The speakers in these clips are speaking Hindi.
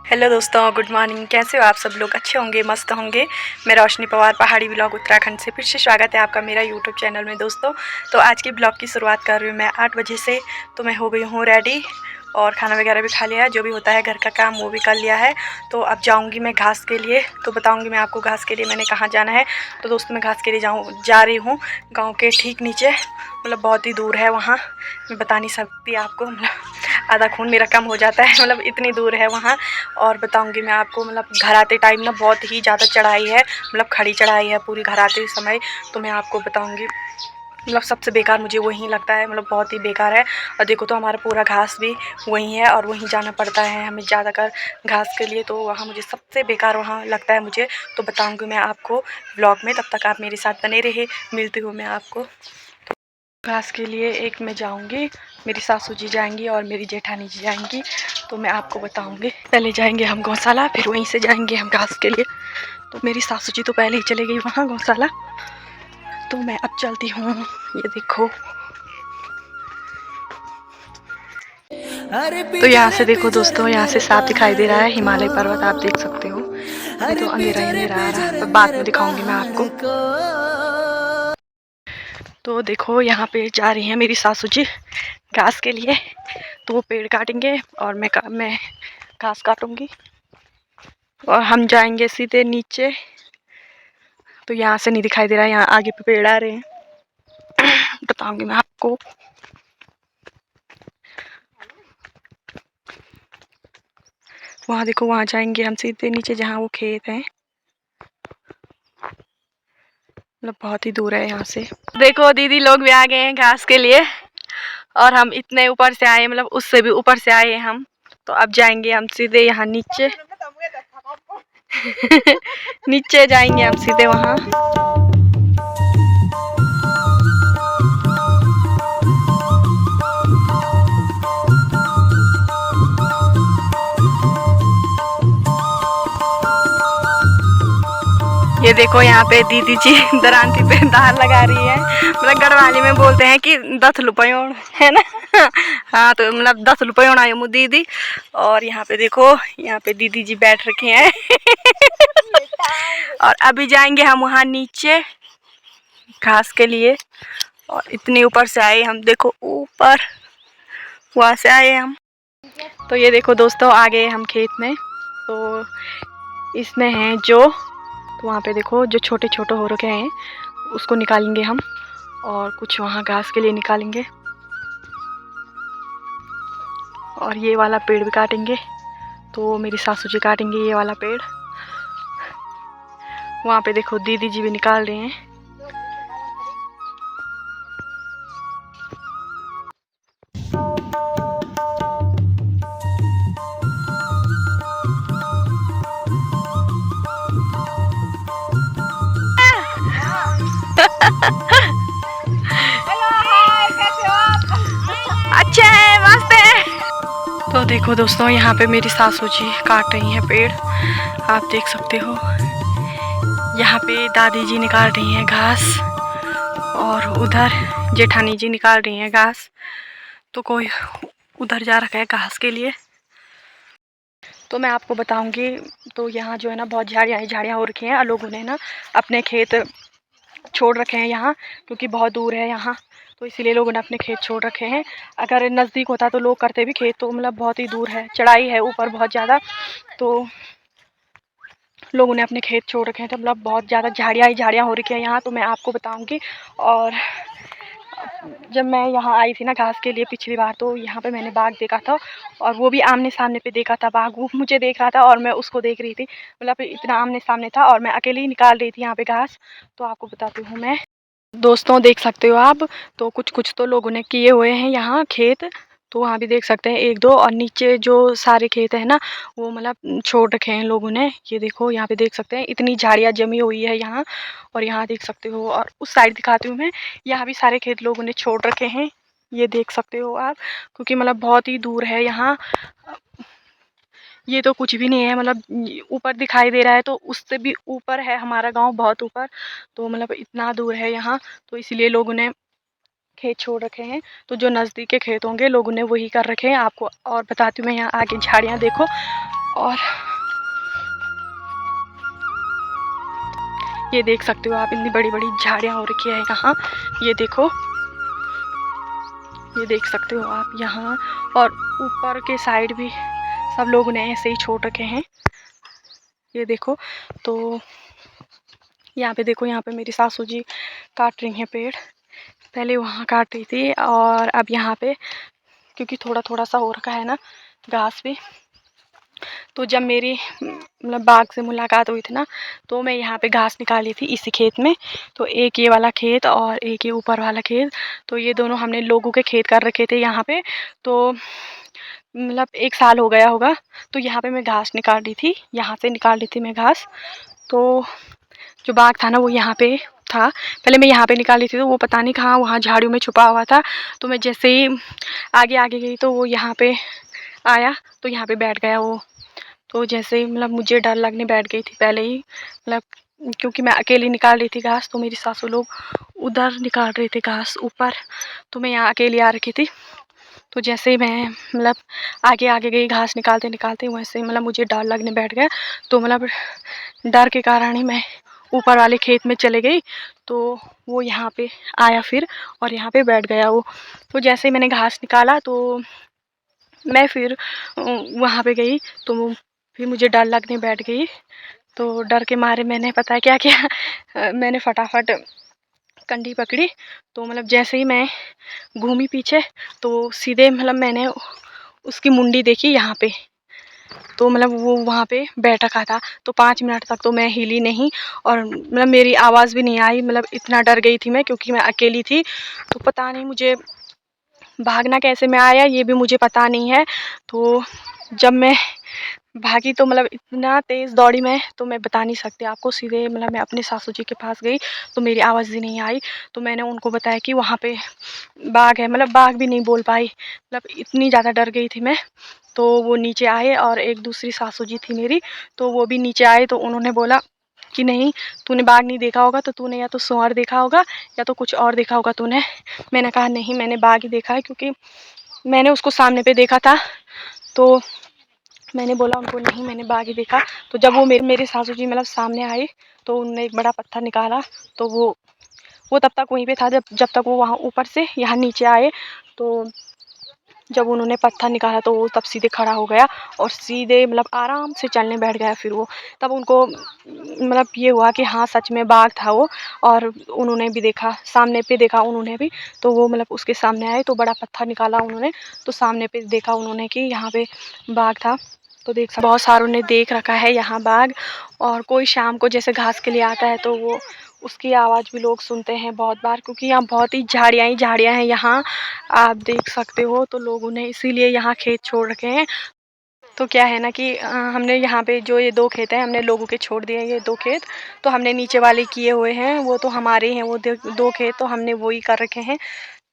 हेलो दोस्तों, गुड मॉर्निंग। कैसे हो आप सब लोग? अच्छे होंगे, मस्त होंगे। मैं रोशनी पवार पहाड़ी ब्लॉग उत्तराखंड से फिर से स्वागत है आपका मेरा यूट्यूब चैनल में दोस्तों। तो आज की ब्लॉग की शुरुआत कर रही हूँ मैं 8 बजे से। तो मैं हो गई हूँ रेडी और खाना वगैरह भी खा लिया है, जो भी होता है घर का काम वो भी कर लिया है। तो अब जाऊँगी मैं घास के लिए। तो बताऊँगी मैं आपको घास के लिए मैंने कहाँ जाना है। तो दोस्तों मैं घास के लिए जा रही हूँ गाँव के ठीक नीचे, मतलब बहुत ही दूर है वहाँ। मैं बता नहीं सकती आपको, मतलब आधा खून मेरा कम हो जाता है, मतलब इतनी दूर है वहाँ। और बताऊंगी मैं आपको, मतलब घर आते टाइम ना बहुत ही ज़्यादा चढ़ाई है, मतलब खड़ी चढ़ाई है पूरी घर आते समय। तो मैं आपको बताऊंगी, मतलब सबसे बेकार मुझे वहीं लगता है, मतलब बहुत ही बेकार है। और देखो तो हमारा पूरा घास भी वहीं है और वहीं जाना पड़ता है हमें ज़्यादातर घास के लिए। तो वहाँ मुझे सबसे बेकार वहाँ लगता है मुझे। तो बताऊंगी मैं आपको ब्लॉग में, तब तक आप मेरे साथ बने रहे। मिलती हूँ मैं आपको घास के लिए। एक मैं जाऊंगी, मेरी सासू जी जाएंगी और मेरी जेठानी जी जाएंगी। तो मैं आपको बताऊंगी। पहले जाएंगे हम गौशाला, फिर वहीं से जाएंगे हम घास के लिए। तो मेरी सासू जी तो पहले ही चले गई वहाँ गौशाला। तो मैं अब चलती हूँ। ये देखो, तो यहाँ से देखो दोस्तों, यहाँ से साफ दिखाई दे रहा है हिमालय पर्वत, आप देख सकते हो। अभी तो अंधेरा ही अंधेरा आ रहा है, पर बाद में दिखाऊंगी मैं आपको। तो देखो यहाँ पे जा रही हैं मेरी सासू जी घास के लिए। तो वो पेड़ काटेंगे और मैं घास काटूंगी और हम जाएंगे सीधे नीचे। तो यहाँ से नहीं दिखाई दे रहा है, यहाँ आगे पे पेड़ आ रहे हैं। बताऊंगी मैं आपको। वहाँ देखो, वहाँ जाएंगे हम सीधे नीचे जहाँ वो खेत है, मतलब बहुत ही दूर है यहाँ से। देखो दीदी लोग भी आ गए हैं घास के लिए और हम इतने ऊपर से आए, मतलब उससे भी ऊपर से आए हम। तो अब जाएंगे हम सीधे यहाँ नीचे। नीचे जाएंगे हम सीधे वहाँ। ये देखो यहाँ पे दीदी जी दरांती पे दाल लगा रही है, मतलब गढ़वाली में बोलते हैं कि 10 रुपयों, है ना। हाँ, तो मतलब 10 रुपयों आए मु दीदी। और यहाँ पे देखो, यहाँ पे दीदी जी बैठ रखे हैं। और अभी जाएंगे हम वहाँ नीचे घास के लिए। और इतने ऊपर से आए हम, देखो ऊपर वहाँ से आए हम। तो ये देखो दोस्तों, आ गए हम खेत में। तो इसमें हैं जो, तो वहाँ पे देखो जो छोटे छोटे हो रखे हैं उसको निकालेंगे हम, और कुछ वहाँ घास के लिए निकालेंगे। और ये वाला पेड़ भी काटेंगे, तो मेरी सासू जी काटेंगे ये वाला पेड़। वहाँ पे देखो दीदी जी भी निकाल रहे हैं। अच्छे हैं, मस्त है। तो देखो दोस्तों, यहाँ पे मेरी सासू जी काट रही हैं पेड़, आप देख सकते हो। यहाँ पे दादी जी निकाल रही हैं घास और उधर जेठानी जी निकाल रही हैं घास। तो कोई उधर जा रखा है घास के लिए। तो मैं आपको बताऊंगी, तो यहाँ जो है ना बहुत झाड़ियाँ हो रखी हैं और लोगों ने ना अपने खेत छोड़ रखे हैं यहाँ, क्योंकि बहुत दूर है यहाँ। तो इसीलिए लोगों ने अपने खेत छोड़ रखे हैं। अगर नज़दीक होता तो लोग करते भी खेत, तो मतलब बहुत ही दूर है, चढ़ाई है ऊपर बहुत ज़्यादा। तो लोगों ने अपने खेत छोड़ रखे हैं, तो मतलब बहुत ज़्यादा झाड़ियाँ हो रखी हैं यहाँ। तो मैं आपको बताऊँगी। और जब मैं यहाँ आई थी ना घास के लिए पिछली बार, तो यहाँ पे मैंने बाघ देखा था, और वो भी आमने सामने पे देखा था। बाघ वो मुझे देख रहा था और मैं उसको देख रही थी, मतलब इतना आमने सामने था, और मैं अकेले ही निकाल रही थी यहाँ पे घास। तो आपको बताती हूँ मैं दोस्तों, देख सकते हो आप। तो कुछ कुछ तो लोगों ने किए हुए हैं यहाँ खेत, तो वहाँ भी देख सकते हैं एक दो। और नीचे जो सारे खेत है ना, वो मतलब छोड़ रखे हैं लोगों ने। ये देखो यहाँ पे देख सकते हैं इतनी झाड़ियाँ जमी हुई है यहाँ। और यहाँ देख सकते हो, और उस साइड दिखाती हूँ मैं, यहाँ भी सारे खेत लोगों ने छोड़ रखे हैं, ये देख सकते हो आप। क्योंकि मतलब बहुत ही दूर है यहाँ, ये तो कुछ भी नहीं है, मतलब ऊपर दिखाई दे रहा है, तो उससे भी ऊपर है हमारा गांव, बहुत ऊपर। तो मतलब इतना दूर है यहाँ, तो इसलिए लोगों ने खेत छोड़ रखे हैं। तो जो नज़दीक के खेत होंगे लोगों ने वही कर रखे हैं। आपको और बताती हूँ मैं, यहाँ आगे झाड़ियाँ देखो, और ये देख सकते हो आप, इतनी बड़ी बड़ी झाड़ियाँ हो रखी है यहाँ। ये देखो, ये देख सकते हो आप यहाँ, और ऊपर के साइड भी सब लोगों ने ऐसे ही छोड़ रखे हैं। ये देखो, तो यहाँ पे देखो, यहाँ पे मेरी सासू जी काट रही हैं पेड़। पहले वहाँ काट रही थी और अब यहाँ पे, क्योंकि थोड़ा थोड़ा सा हो रखा है ना घास भी, तो जब मेरी मतलब बाघ से मुलाकात हुई थी ना, तो मैं यहाँ पे घास निकाली थी इसी खेत में। तो एक ये वाला खेत और एक ये ऊपर वाला खेत, तो ये दोनों हमने लोगों के खेत कर रखे थे यहाँ पे। तो मतलब 1 साल हो गया होगा। तो यहाँ पे मैं घास निकाल रही थी, यहाँ से निकाल रही थी मैं घास। तो जो बाघ था ना वो यहाँ पे था। पहले मैं यहाँ पे निकाली थी तो वो पता नहीं कहाँ वहाँ झाड़ियों में छुपा हुआ था। तो मैं जैसे ही आगे आगे गई तो वो यहाँ पे आया, तो यहाँ पे बैठ गया वो। तो जैसे ही मतलब मुझे डर लगने बैठ गई थी पहले ही, मतलब क्योंकि मैं अकेली निकाल रही थी घास, तो मेरी सासू लोग उधर निकाल रहे थे घास ऊपर, तो मैं यहाँ अकेली आ रखी थी। तो जैसे ही मैं मतलब आगे आगे गई घास निकालते निकालते, वैसे ही मतलब मुझे डर लगने बैठ गया। तो मतलब डर के कारण ही मैं ऊपर वाले खेत में चले गई। तो वो यहाँ पे आया फिर, और यहाँ पे बैठ गया वो। तो जैसे ही मैंने घास निकाला तो मैं फिर वहाँ पे गई, तो फिर मुझे डर लगने बैठ गई। तो डर के मारे मैंने पता है क्या किया, मैंने फटाफट कंडी पकड़ी। तो मतलब जैसे ही मैं घूमी पीछे, तो सीधे मतलब मैंने उसकी मुंडी देखी यहाँ पे। तो मतलब वो वहाँ पे बैठ रखा था। तो 5 मिनट तक तो मैं हिली नहीं, और मतलब मेरी आवाज़ भी नहीं आई। मतलब इतना डर गई थी मैं, क्योंकि मैं अकेली थी। तो पता नहीं मुझे भागना कैसे में आया, ये भी मुझे पता नहीं है। तो जब मैं भागी तो मतलब इतना तेज़ दौड़ी मैं, तो मैं बता नहीं सकती आपको। सीधे मतलब मैं अपने सासू जी के पास गई, तो मेरी आवाज़ ही नहीं आई। तो मैंने उनको बताया कि वहाँ पे बाघ है। मतलब बाघ भी नहीं बोल पाई, मतलब इतनी ज़्यादा डर गई थी मैं। तो वो नीचे आए, और एक दूसरी सासू जी थी मेरी, तो वो भी नीचे आए। तो उन्होंने बोला कि नहीं, तूने बाघ नहीं देखा होगा, तो तूने या तो सुअर देखा होगा या तो कुछ और देखा होगा तूने। मैंने कहा नहीं, मैंने बाघ ही देखा है, क्योंकि मैंने उसको सामने पे देखा था। तो मैंने बोला उनको नहीं, मैंने बाघ ही देखा। तो जब वो मेरे सासू जी मतलब सामने आए, तो उन्होंने एक बड़ा पत्थर निकाला। तो वो तब तक वहीं पे था, जब तक वो वहाँ ऊपर से यहाँ नीचे आए। तो जब उन्होंने पत्थर निकाला तो वो तब सीधे खड़ा हो गया, और सीधे मतलब आराम से चलने बैठ गया फिर वो। तब उनको मतलब ये हुआ कि हाँ सच में बाघ था वो, और उन्होंने भी देखा, सामने पे देखा उन्होंने भी। तो वो मतलब उसके सामने आए, तो बड़ा पत्थर निकाला उन्होंने, तो सामने पे देखा उन्होंने कि यहाँ पे बाघ था। तो देख बहुत सारों ने देख रखा है यहाँ बाघ। और कोई शाम को जैसे घास के लिए आता है, तो वो उसकी आवाज़ भी लोग सुनते हैं बहुत बार, क्योंकि यहाँ बहुत ही झाड़ियाँ हैं यहाँ, आप देख सकते हो। तो लोगों ने इसीलिए यहाँ खेत छोड़ रखे हैं। तो क्या है ना कि हमने यहाँ पे जो ये 2 खेत हैं, हमने लोगों के छोड़ दिए हैं ये 2 खेत। तो हमने नीचे वाले किए हुए हैं, वो तो हमारे हैं, वो 2 खेत तो हमने वो ही कर रखे हैं।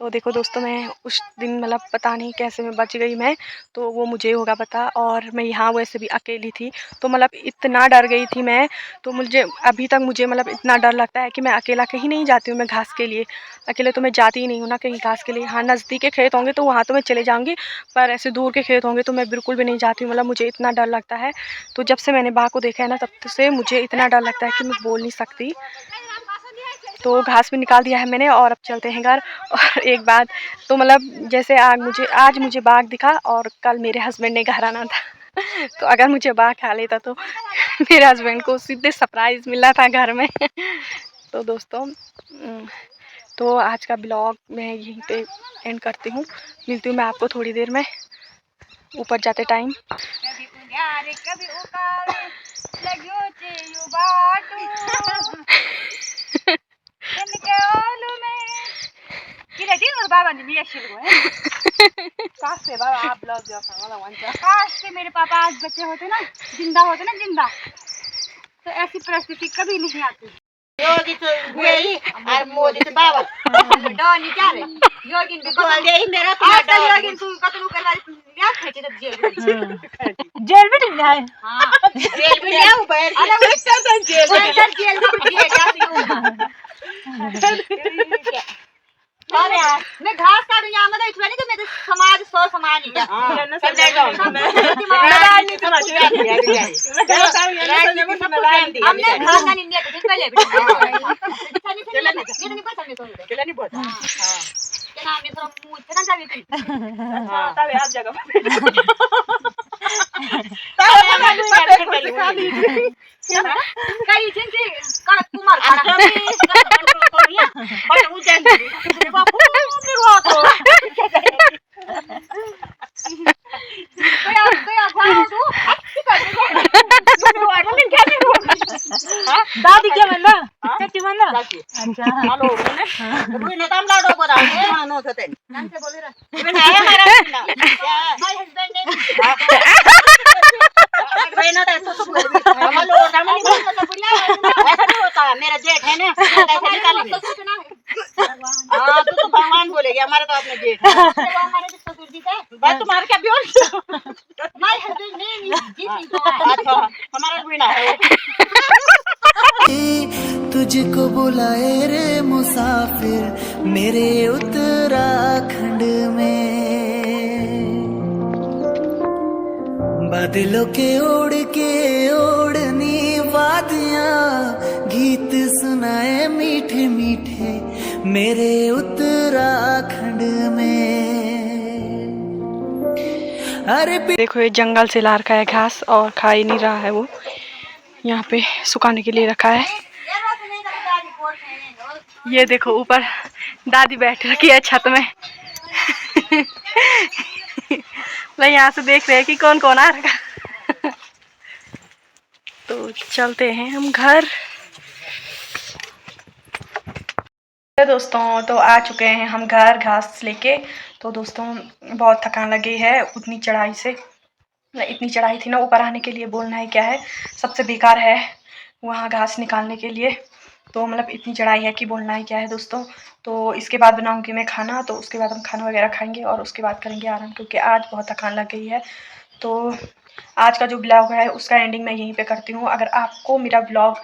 तो देखो दोस्तों, मैं उस दिन मतलब पता नहीं कैसे मैं बच गई मैं, तो वो मुझे होगा पता। और मैं यहाँ वैसे भी अकेली थी, तो मतलब इतना डर गई थी मैं। तो मुझे अभी तक मुझे मतलब इतना डर लगता है कि मैं अकेला कहीं नहीं जाती हूँ मैं घास के लिए। अकेले तो मैं जाती ही नहीं हूँ ना कहीं घास के लिए। हाँ, नज़दीक के खेत होंगे तो वहाँ तो मैं चले जाऊँगी, पर ऐसे दूर के खेत होंगे तो मैं बिल्कुल भी नहीं जाती हूँ। मतलब मुझे इतना डर लगता है। तो जब से मैंने बाघ को देखा है ना, तब से मुझे इतना डर लगता है कि मैं बोल नहीं सकती। तो घास भी निकाल दिया है मैंने, और अब चलते हैं घर। और एक बात, तो मतलब जैसे आज मुझे बाघ दिखा, और कल मेरे हस्बैंड ने घर आना था। तो अगर मुझे बाघ खा लेता तो मेरे हस्बैंड को सीधे सरप्राइज़ मिला था घर में। तो दोस्तों, तो आज का ब्लॉग मैं यहीं पे एंड करती हूँ। मिलती हूँ मैं आपको थोड़ी देर में ऊपर जाते टाइम। काश के मेरे पापा आज बच्चे होते ना, जिंदा होते ना, जिंदा, तो ऐसी परिस्थिति कभी नहीं आती। योगी तो गई और मोदी तो बाबा डॉनी क्या रे, योगी भी बोल दे मेरा तो आजकल योगी तू कतलू करवा क्या खेचे तो जेल भी नहीं है। हां, जेल भी ले ऊपर अरे उत्तर तो जेल में क्या यूं अरे यार मैं घास काटूं यहाँ मतलब इतना नहीं कि मेरे समाज सो समाज ही है हमने घास का नहीं लिया तो पहले भी नहीं बोलता क्या नाम है थोड़ा मुंह इतना जावे थी तबे आप जगह कई चिंची का कुमार खड़ा बड़ा उजन बापू मेरा तो कया भाव तू दादी क्या म्हणला कच्ची म्हणला अच्छा हेलो ने कोई ने काम लाडो को राव ने नो सते नाम से बोले रे इवन है हमारा माय हस्बैंड ने बहना तो तो हेलो रामनी बोल तो बुढ़िया ऐसा नहीं होता मेरा जेठ है ना ऐसा निकालेंगे हां तू तो भगवान बोलेगी हमारा तो अपने जेठ है वो हमारे भी ससुर जी थे बात तुम्हारे क्या बियोर माय हस्बैंड ने जी अच्छा हमारा बिना है तुझको बुलाए रे मुसाफिर मेरे उत्तराखंड में बादलों के ओढ़नी वादियां गीत सुनाए मीठे मीठे मेरे उत्तराखंड में। अरे देखो ये जंगल से ला रखा है घास और खा ही नहीं रहा है वो, यहाँ पे सुखाने के लिए रखा है। ये देखो ऊपर दादी बैठ रखी है छत में मैं यहाँ से देख रहे हैं कि कौन कौन आ रखा तो चलते हैं हम घर। दोस्तों तो आ चुके हैं हम घर घास लेके। तो दोस्तों बहुत थकान लगी है उतनी चढ़ाई से, इतनी चढ़ाई थी ना ऊपर आने के लिए, बोलना है क्या है, सबसे बेकार है वहाँ घास निकालने के लिए। तो मतलब इतनी चढ़ाई है कि बोलना है क्या है दोस्तों। तो इसके बाद बनाऊंगी मैं खाना, तो उसके बाद हम खाना वगैरह खाएंगे और उसके बाद करेंगे आराम, क्योंकि आज बहुत थकान लग गई है। तो आज का जो ब्लॉग है उसका एंडिंग मैं यहीं पे करती हूँ। अगर आपको मेरा ब्लॉग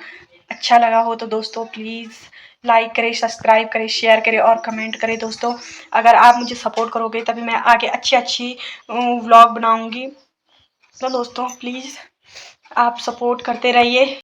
अच्छा लगा हो तो दोस्तों प्लीज़ लाइक करें, सब्सक्राइब करें, शेयर करें और कमेंट करें दोस्तों। अगर आप मुझे सपोर्ट करोगे तभी मैं आगे अच्छी व्लॉग बनाऊँगी। तो दोस्तों प्लीज़ आप सपोर्ट करते रहिए।